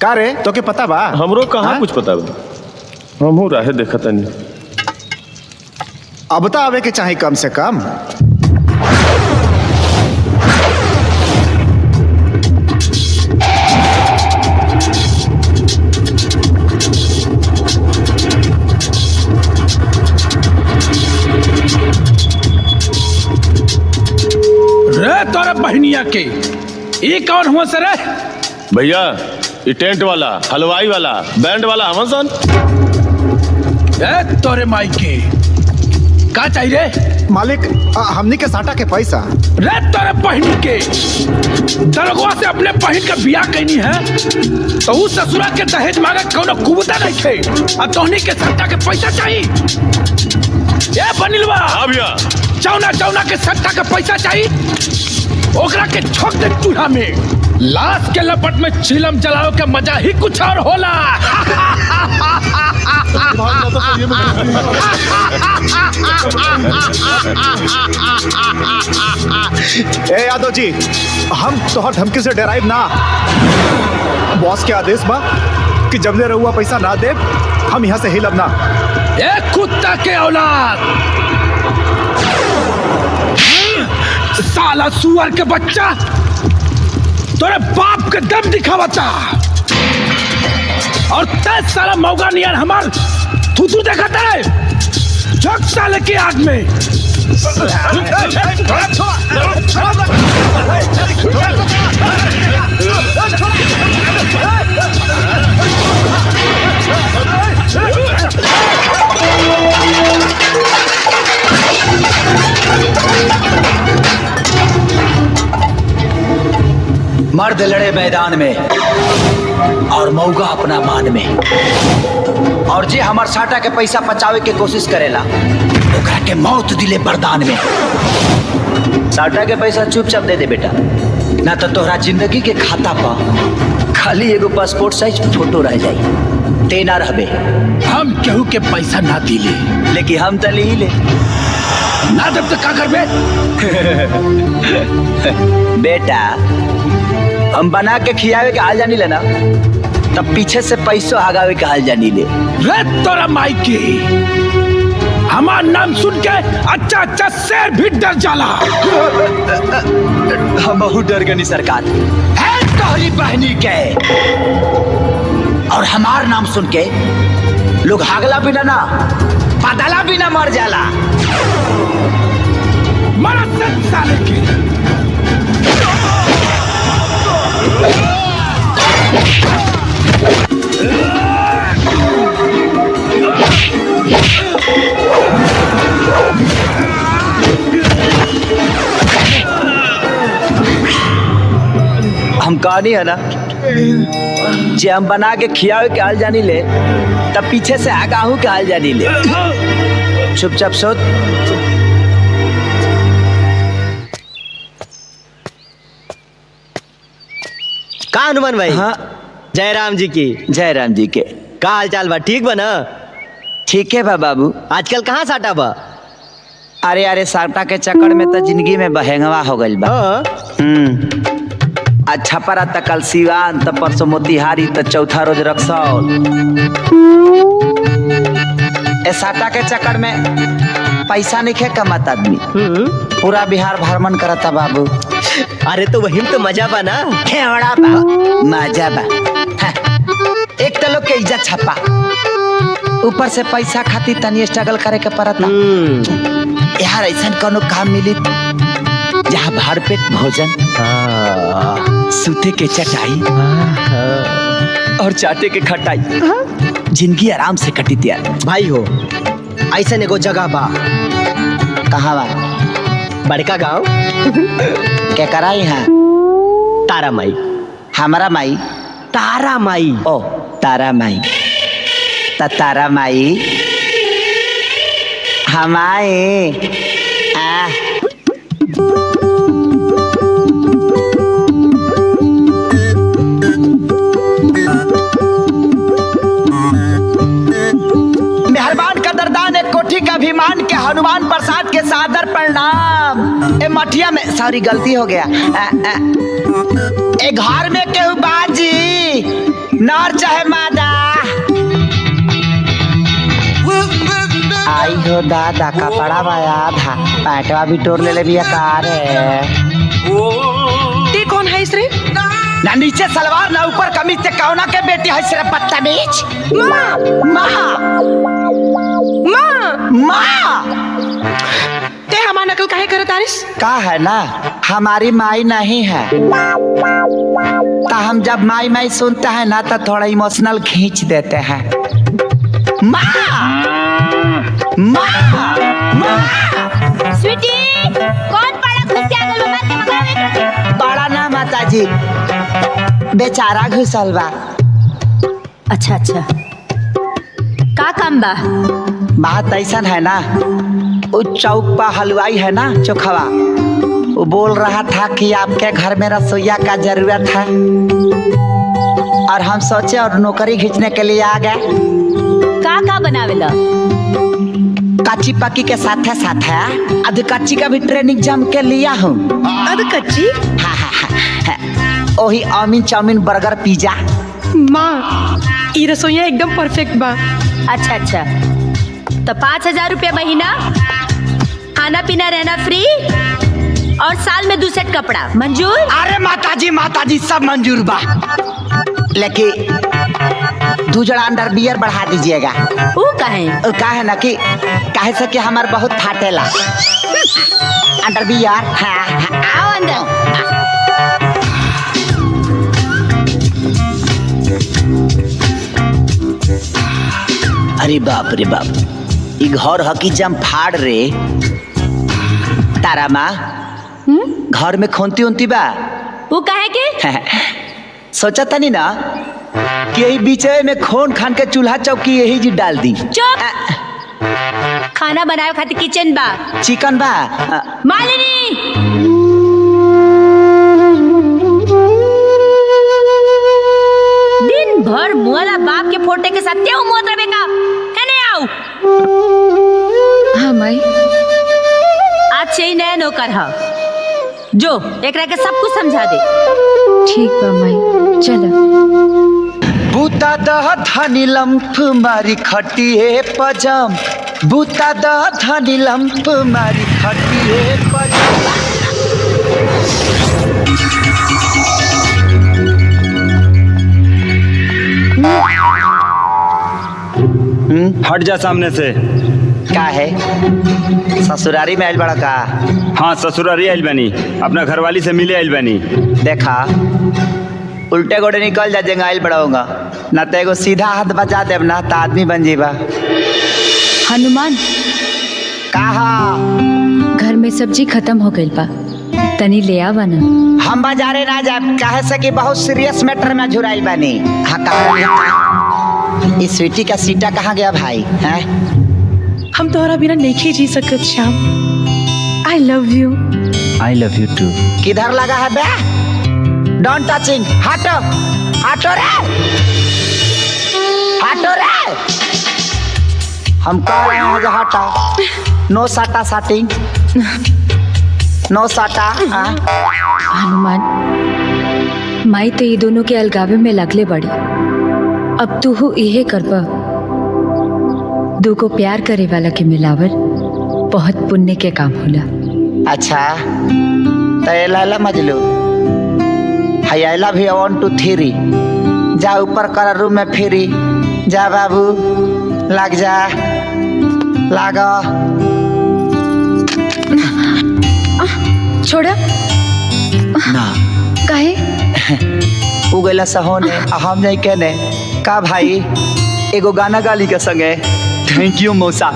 का रे तो के पता बा? हमरो कहाँ कुछ पता बा, हमहू राहे देखा तनी। अब तो आवे के चाहे कम से कम। रे तोरे बहनिया के ये कौन हुआ सर? भैया ये टेंट वाला, हलवाई वाला, बैंड वाला हमन सन। ए तोरे माई के का चाहिए रे? मालिक हमनी के साटा के पैसा। रे तोरे बहनी के दरगवा से अपने बहन का बियाह कैनी है तो उस ससुरा के दहेज मांगे कोनो कुबता नहीं थे और तोहनी के साटा के पैसा चाहिए। ए बनिलवा हाँ भैया, चौना के सट्टा का पैसा चाहिए, ओकरा के छोक दे चूल्हा में। लाश के लपट में चिलम जलाओ के मजा ही कुछ और होला। ए यादव जी, हम तोहर धमकी से डराइब ना। बॉस के आदेश बा कि जबले रहुआ पैसा ना दे हम यहाँ से हिलब ना। ए कुत्ता के औलाद, साला सुअर के बच्चा, तोरे बाप के दम दिखावता और तय साला मौका नियर हमार थुथु देखता है। झक साले की आग में। मर्द लड़े मैदान में और मौगा अपना मान में, और जे हमार साटा के पैसा पचावे के कोशिश करेला ओकरा के मौत दिले बरदान में। साटा के पैसा चुपचाप दे दे बेटा, ना तो तोहरा जिंदगी के खाता पा खाली एगो पासपोर्ट साइज फोटो रह जाई, ते ना रहबे। हम केहू के पैसा ना दिले, लेकिन हम तो ली ले ना जब तक का करबे? बेटा हम बना के खियावे के हाल जानी ले ना, तब पीछे से पैसों हगावे के हाल जानी ले। रे तोरा माई के हमार नाम सुन के अच्छा अच्छा शेर भी डर जाला। हम बहुत डर गनी सरकार है तोहरी बहनी के, और हमार नाम सुन के लोग हागला बिना ना बदला बिना मर जाला। मरा साले के। हम कहानी है ना, जे हम बना के खियावे के हाल जानी ले, तब पीछे से आगाहू के हाल जानी ले। चुपचाप सोच। का हनुमान भाई? हाँ जयराम जी की। जयराम जी के का हाल चाल बा? ठीक बा ना? ठीक है बा बाबू। आजकल कहाँ साटा बा? अरे साटा के चक्कर में तो जिंदगी में बहेंगवा हो गई बा। हाँ? अच्छा परा त कल सिवान, त परसों मोतिहारी, त चौथा रोज रक्सौल। ए साटा के चक्कर में पैसा नहीं खे कमात आदमी, पूरा बिहार भ्रमण करता बाबू। अरे तो वही तो मजा बा ना। खेवड़ा बा मजा बा। हाँ। एक तो लोग के इज्जत छपा, ऊपर से पैसा खातिर तनी स्ट्रगल करे के पड़ता। यार ऐसा कोनो काम मिली जहाँ भरपेट भोजन, सूते के चटाई और चाटे के खटाई, जिंदगी आराम से कटी त्यार। भाई हो ऐसा एगो जगह बा। कहाँ बा? बड़का गांव क्या कराई है? तारा माई। हमारा माई? तारा माई। ओ तारा माई। तारा माई हमारे मेहरबान कदरदान एक कोठी का अभिमान के हनुमान प्रसाद के सादर प्रणाम। ए मठिया में सॉरी गलती हो गया। ए घर में केहू बाजी नार चाहे मादा। आई हो दादा कपड़ा बाया था पैटवा भी टोर ले बिया कार है। ते कौन है इस रे? ना नीचे सलवार ना ऊपर कमीज ते कौना के बेटी है सिर्फ बदतमीज। माँ माँ माँ माँ ते हमार नकल काहे करत तारिस? का है ना हमारी माई नहीं है तो हम जब माई माई सुनते हैं ना तो थोड़ा इमोशनल खींच देते हैं। माँ माँ माँ स्वीटी कौन बड़ा घुस गया गल में बात मंगावे? बड़ा ना माता जी बेचारा घुसल बा। अच्छा अच्छा का काम बा? बात ऐसा है ना वो चौक पर हलवाई है ना चोखवा वो बोल रहा था कि आपके घर में रसोईया का जरूरत है और हम सोचे और नौकरी खींचने के लिए आ गए। का बनावेला? कच्ची पक्की के साथ है आधे कच्ची का भी ट्रेनिंग जम के लिया हूँ। अद कच्ची? हाँ हाँ हाँ वही अमीन चाउमीन बर्गर पिज्जा। माँ ई रसोईया एकदम परफेक्ट बा। अच्छा अच्छा तो 5,000 रुपया महीना, खाना पीना रहना फ्री और साल में 2 सेट कपड़ा मंजूर? अरे माता जी सब मंजूर बा लेकिन 2 जड़ा अंडर बियर बढ़ा दीजिएगा। वो कहे? काहे ना कि काहे से कि हमार बहुत फाटेला अंडर बियर। हाँ आओ अंदर। अरे बाप रे बाप ई घर हकी जम फाड़ रे। तारा माँ घर में खोनती उनती बा? वो कहे के? सोचा था नहीं ना कि यही बीचे में खोन खान के चूल्हा चौकी यही जी डाल दी। चुप। खाना बनाए खातिर किचन बा। चिकन बा। मालिनी दिन भर मुआला बाप के फोटे के साथ क्यों मुआत रहे का? कने आओ। हाँ माई आज से ही नया नौकर है जो एकरा के सब कुछ समझा दे। ठीक बा माई चलो। बूता दह धनी लंफ मारी खटिए पजम बूता दह धनी लंफ मारी खटिए पजम। हट जा सामने से। का है ससुरारी में आइल बड़ा का? हाँ ससुरारी आइल बनी अपना घरवाली से मिले आइल बनी। देखा उल्टे गोड़े निकल जा जेंगा आइल बड़ाऊंगा ना तो एगो सीधा हाथ बचा देव ना तो आदमी बन जीबा। हनुमान कहा घर में सब्जी खत्म हो गई बा तनी ले आवा ना। हम बाजारे ना जाए काहे से कि बहुत सीरियस मैटर में झुराइल बनी। हाँ कहा इस स्वीटी का सीटा कहाँ गया भाई? हैं हम तोहरा बिना नहीं जी सकत Shyam. I love you. I love you too. किधर लगा है बे? Don't touching. हटो हटो रे हटो रे। हम कह रहे हैं जो हटो। नो साटा साटिंग नो साटा। हनुमान माई तो ये दोनों के अलगावे में लगले बड़ी। अब तू हो इहे करबा। दो को प्यार करे वाला के मिलावल बहुत पुण्य के काम होला। अच्छा तो ये लाला मजलू हयाला भी 1 2 3 जा ऊपर कर रूम में फिरी जा बाबू लग जा लागा। छोड़ा ना काहे? उगला सहोने हम नहीं कहने का भाई एगो गाना गाली के संगे। थैंक यू मौसा।